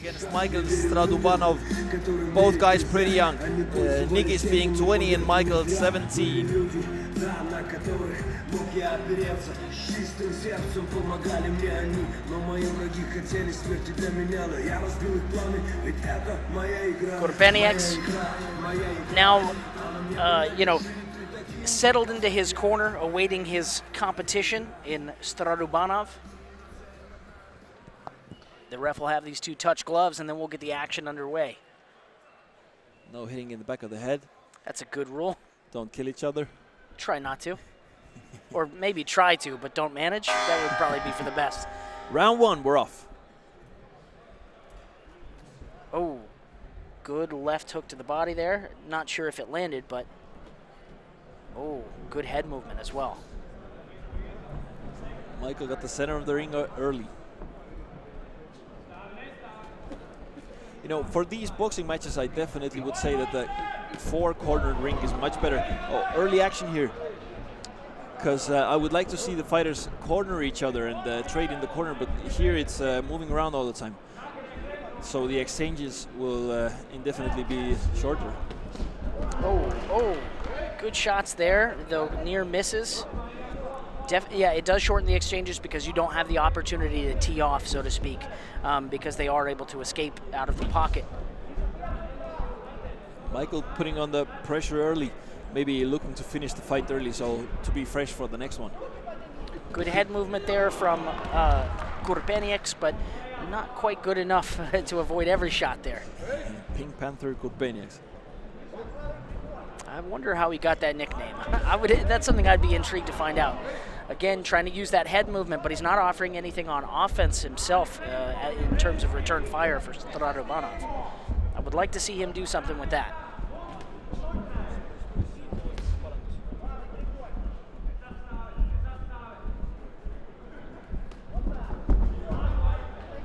against Michael Stradubanov. Both guys pretty young. Nikijs being 20 and Michael 17. Kurpenieks now, settled into his corner, awaiting his competition in Stradubanov. The ref will have these two touch gloves, and then we'll get the action underway. No hitting in the back of the head. That's a good rule. Don't kill each other. Try not to. Or maybe try to, but don't manage. That would probably be for the best. Round one, we're off. Oh, good left hook to the body there. Not sure if it landed, but oh, good head movement as well. Michael got the center of the ring early. You know, for these boxing matches, I definitely would say that the four-cornered ring is much better. Oh, early action here. Because I would like to see the fighters corner each other and trade in the corner, but here it's moving around all the time. So the exchanges will indefinitely be shorter. Oh, good shots there, though near misses. Yeah, it does shorten the exchanges because you don't have the opportunity to tee off, so to speak, because they are able to escape out of the pocket. Michael putting on the pressure early, maybe looking to finish the fight early, so to be fresh for the next one. Good head movement there from Kurpenieks, but not quite good enough to avoid every shot there. Pink Panther Kurpenieks. I wonder how he got that nickname. That's something I'd be intrigued to find out. Again, trying to use that head movement, but he's not offering anything on offense himself in terms of return fire for Stradubanov. I would like to see him do something with that.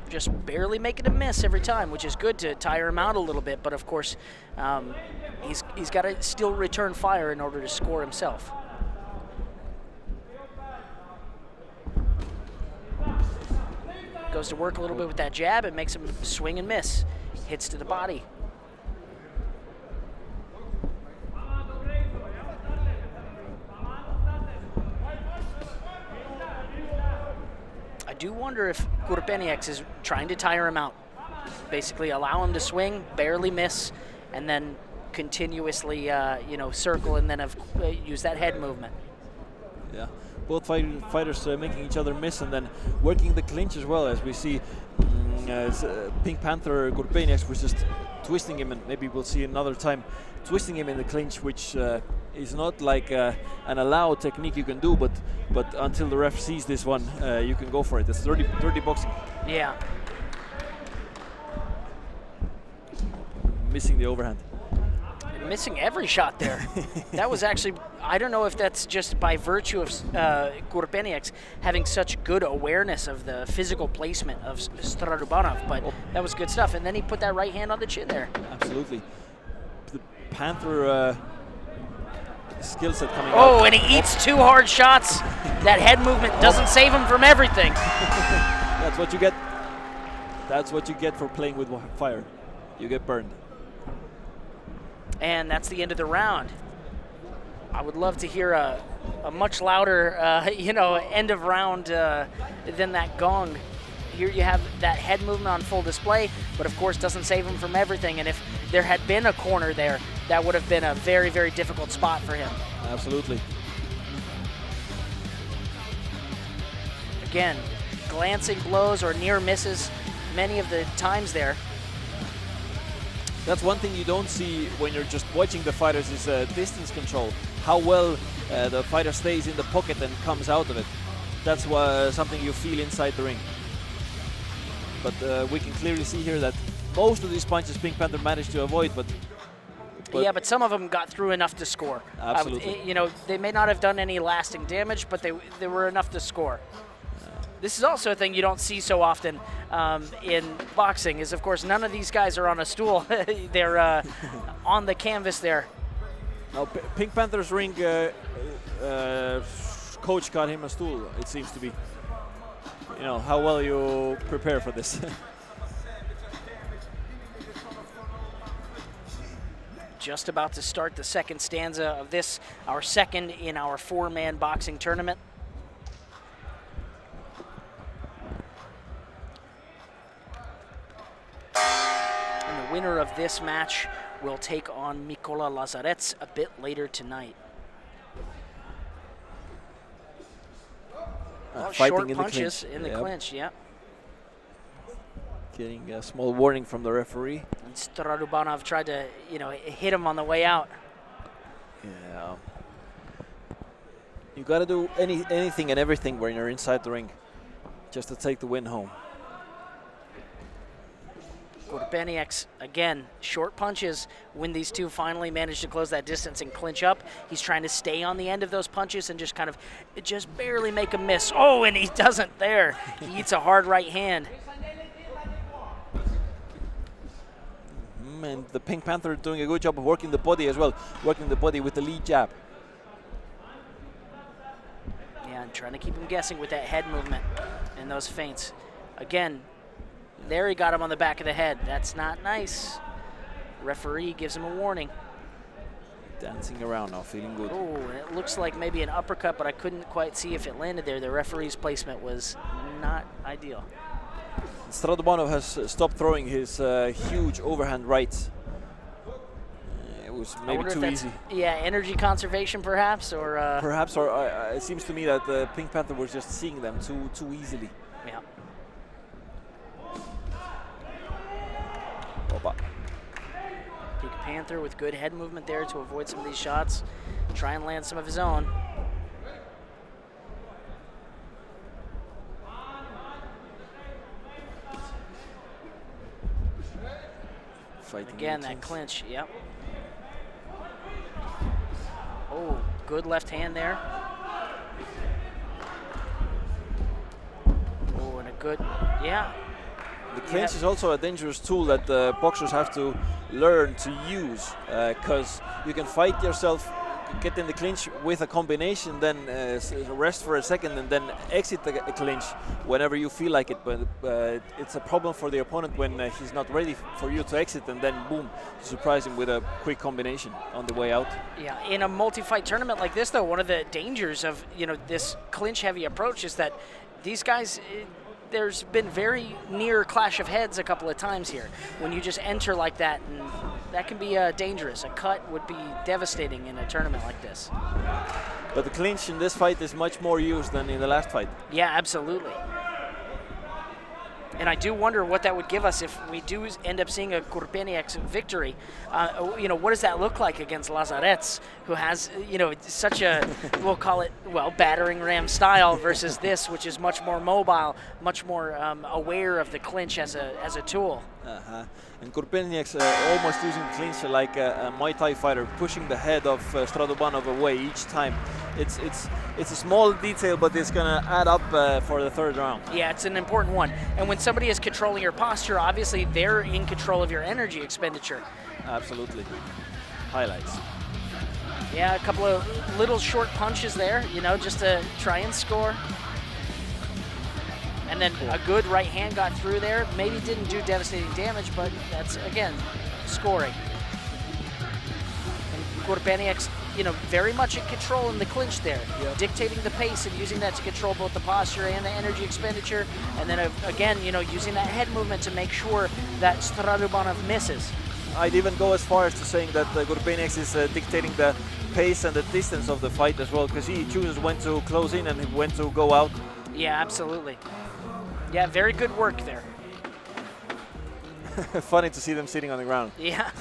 Just barely making a miss every time, which is good to tire him out a little bit, but of course, he's got to still return fire in order to score himself. Goes to work a little bit with that jab and makes him swing and miss. Hits to the body. I do wonder if Kurpenieks is trying to tire him out. Basically allow him to swing, barely miss, and then continuously circle and then use that head movement. Yeah, both fighters making each other miss and then working the clinch as well, as we see Pink Panther Kurpenieks was just twisting him, and maybe we'll see another time twisting him in the clinch, which is not like an allowed technique you can do, but until the ref sees this one, you can go for it. It's dirty boxing. Yeah. Missing the overhand. Missing every shot there. That was actually, I don't know if that's just by virtue of Kurpenieks having such good awareness of the physical placement of Stradubanov, but that was good stuff. And then he put that right hand on the chin there. Absolutely. The Panther skill set coming out. Oh, and he eats two hard shots. That head movement doesn't save him from everything. That's what you get. That's what you get for playing with fire. You get burned. And that's the end of the round. I would love to hear a much louder, end of round than that gong. Here you have that head movement on full display, but of course doesn't save him from everything. And if there had been a corner there, that would have been a very, very difficult spot for him. Absolutely. Again, glancing blows or near misses many of the times there. That's one thing you don't see when you're just watching the fighters is distance control. How well the fighter stays in the pocket and comes out of it. That's something you feel inside the ring. But we can clearly see here that most of these punches Pink Panther managed to avoid, but yeah, but some of them got through enough to score. Absolutely. They may not have done any lasting damage, but they were enough to score. This is also a thing you don't see so often in boxing, is of course none of these guys are on a stool. They're on the canvas there. Now, Pink Panther's ring coach got him a stool, it seems to be. You know, how well you prepare for this. just about to start the second stanza of this, our second in our 4-man boxing tournament. And the winner of this match will take on Mykola Lazarets a bit later tonight. Well, short punches in the clinch, yeah. Getting a small warning from the referee. And Stradubanov tried to, hit him on the way out. Yeah. You got to do anything and everything when you're inside the ring, just to take the win home. Kurpenieks, again, short punches when these two finally manage to close that distance and clinch up. He's trying to stay on the end of those punches and just barely make a miss. Oh, and he doesn't there. He eats a hard right hand. And the Pink Panther doing a good job of working the body as well, working the body with the lead jab. Yeah, and trying to keep him guessing with that head movement and those feints. Again, there he got him on the back of the head. That's not nice. Referee gives him a warning. Dancing around now, feeling good. Oh, it looks like maybe an uppercut, but I couldn't quite see if it landed there. The referee's placement was not ideal. Stradubanov has stopped throwing his huge overhand rights. It was maybe too easy. Yeah, energy conservation perhaps, or perhaps, or it seems to me that the Pink Panther was just seeing them too easily. Yeah. Opa. Pink Panther with good head movement there to avoid some of these shots, try and land some of his own. Fighting again, that clinch, yep. Oh, good left hand there. Oh, and a good, yeah. The clinch is also a dangerous tool that the boxers have to learn to use, because you can fight yourself, get in the clinch with a combination, then rest for a second and then exit the clinch whenever you feel like it. But it's a problem for the opponent when he's not ready for you to exit, and then boom, surprise him with a quick combination on the way out. Yeah, in a multi-fight tournament like this, though, one of the dangers of this clinch-heavy approach is that these guys. There's been very near clash of heads a couple of times here when you just enter like that, and that can be dangerous. A cut would be devastating in a tournament like this. But the clinch in this fight is much more used than in the last fight. Yeah, absolutely. And I do wonder what that would give us if we do end up seeing a Kurpenieks victory. What does that look like against Lazarets, who has, such a, we'll call it, battering ram style versus this, which is much more mobile, much more aware of the clinch as a tool. And Kurpenieks almost using the clinch like a Muay Thai fighter, pushing the head of Stradubanov away each time. It's a small detail, but it's going to add up for the third round. Yeah, it's an important one. And when somebody is controlling your posture, obviously they're in control of your energy expenditure. Absolutely. Highlights. Yeah, a couple of little short punches there, just to try and score. And then a good right hand got through there. Maybe didn't do devastating damage, but that's, again, scoring. And Kurpenieks, very much in control in the clinch there, dictating the pace and using that to control both the posture and the energy expenditure. And then, again, using that head movement to make sure that Stradubanov misses. I'd even go as far as to saying that Kurpenieks is dictating the pace and the distance of the fight as well, because he chooses when to close in and when to go out. Yeah, absolutely. Yeah, very good work there. Funny to see them sitting on the ground. Yeah.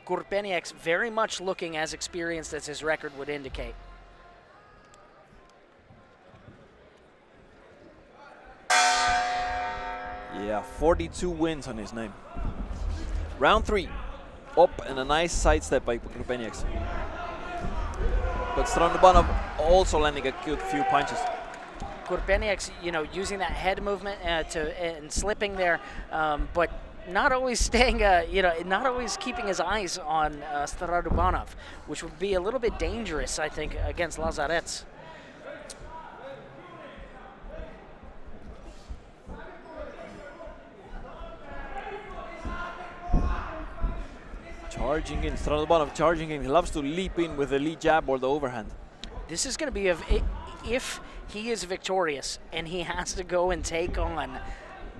Kurpenieks very much looking as experienced as his record would indicate. Yeah, 42 wins on his name. Round 3. Up and a nice sidestep by Kurpenieks. But Stradubanov also landing a good few punches. Kurpenieks, using that head movement and slipping there, but not always staying, not always keeping his eyes on Stradubanov, which would be a little bit dangerous, I think, against Lazarets. Charging in, Stradubanov charging in. He loves to leap in with the lead jab or the overhand. This is going to be, if he is victorious and he has to go and take on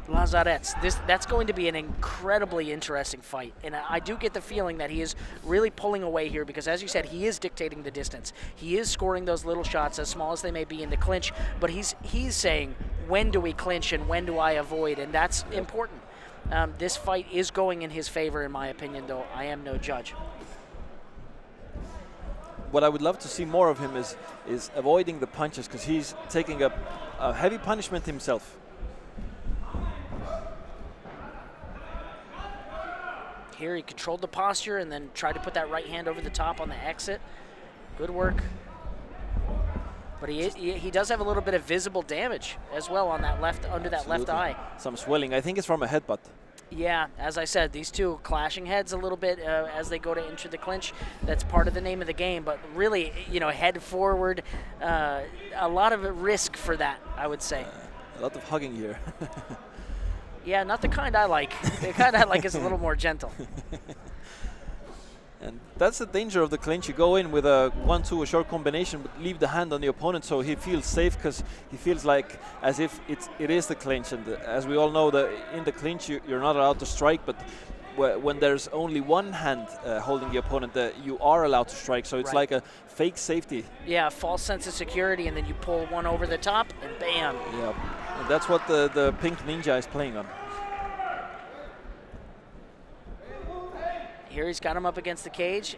Lazarets, that's going to be an incredibly interesting fight. And I do get the feeling that he is really pulling away here because, as you said, he is dictating the distance. He is scoring those little shots, as small as they may be, in the clinch, but he's saying, when do we clinch and when do I avoid? And that's important. This fight is going in his favor, in my opinion, though I am no judge. What I would love to see more of him is avoiding the punches, because he's taking a heavy punishment himself. Here he controlled the posture and then tried to put that right hand over the top on the exit. Good work. But he does have a little bit of visible damage as well on that left, under that left eye. Some swelling. I think it's from a headbutt. Yeah, as I said, these two clashing heads a little bit as they go to enter the clinch. That's part of the name of the game, but really, you know, head forward, a lot of risk for that, I would say. A lot of hugging here. Yeah, not the kind I like. The kind I like is a little more gentle. And that's the danger of the clinch. You go in with a 1-2, a short combination, but leave the hand on the opponent so he feels safe, because he feels like as if it is the clinch. And as we all know, in the clinch you're not allowed to strike, but when there's only one hand holding the opponent, you are allowed to strike. So it's like a fake safety. Yeah, a false sense of security, and then you pull one over the top, and bam. Yeah, and that's what the pink ninja is playing on. Here he's got him up against the cage.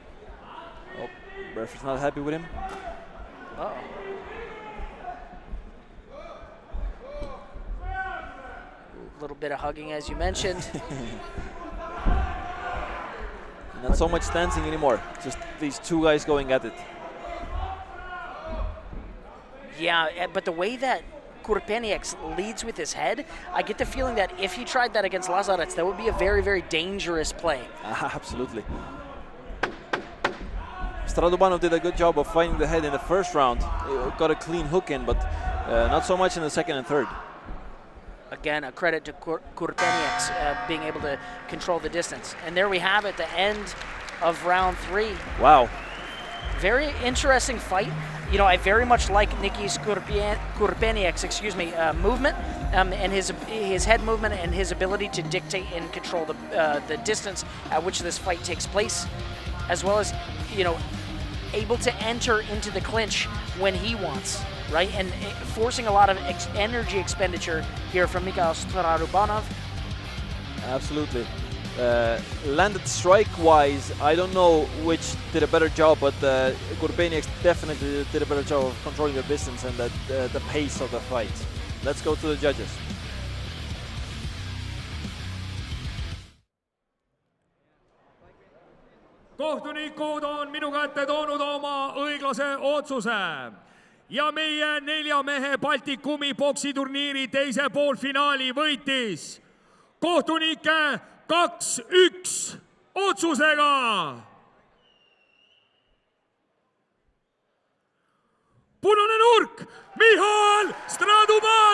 Oh, referee's not happy with him. Uh-oh. A little bit of hugging, as you mentioned. Not so much dancing anymore, just these two guys going at it. Yeah, but the way that Kurpenieks leads with his head, I get the feeling that if he tried that against Lazarets, that would be a very, very dangerous play. Absolutely. Stradubanov did a good job of finding the head in the first round. Got a clean hook in, but not so much in the second and third. Again, a credit to Kurpenieks being able to control the distance. And there we have it, the end of round 3. Wow. Very interesting fight. You know, I very much like Nikijs Kurpenieks' movement and his head movement and his ability to dictate and control the distance at which this fight takes place, as well as, you know, able to enter into the clinch when he wants, right? And forcing a lot of energy expenditure here from Nikijs Stradubanov. Absolutely. Landed strike-wise, I don't know which did a better job, but Kurpenieks definitely did a better job of controlling the distance and the pace of the fight. Let's go to the judges. Kohtunikud on minu kätte toonud oma õiglase otsuse ja meie 4 mehe Baltikumi poksiturniiri teise poolfinaali võitis kohtunike 2-1 otsusega. Punane nurk, Michal Stradubanov!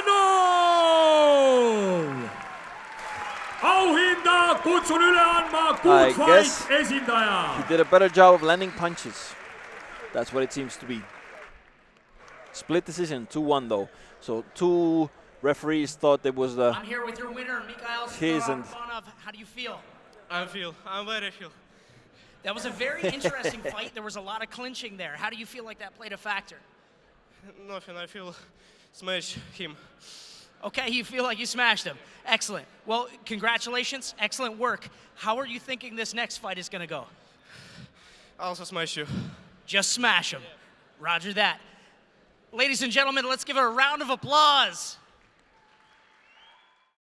Auhinda kutsun üle andma Good Fight esindaja. He did a better job of landing punches. That's what it seems to be. Split decision, 2-1 though. So 2 referees thought it was I'm here with your winner, Mikhail Stradubanov. How do you feel? I'm very feel. That was a very interesting fight. There was a lot of clinching there. How do you feel like that played a factor? Nothing, I feel smash him. Okay, you feel like you smashed him. Excellent. Well, congratulations. Excellent work. How are you thinking this next fight is going to go? I'll also smash you. Just smash him. Roger that. Ladies and gentlemen, let's give a round of applause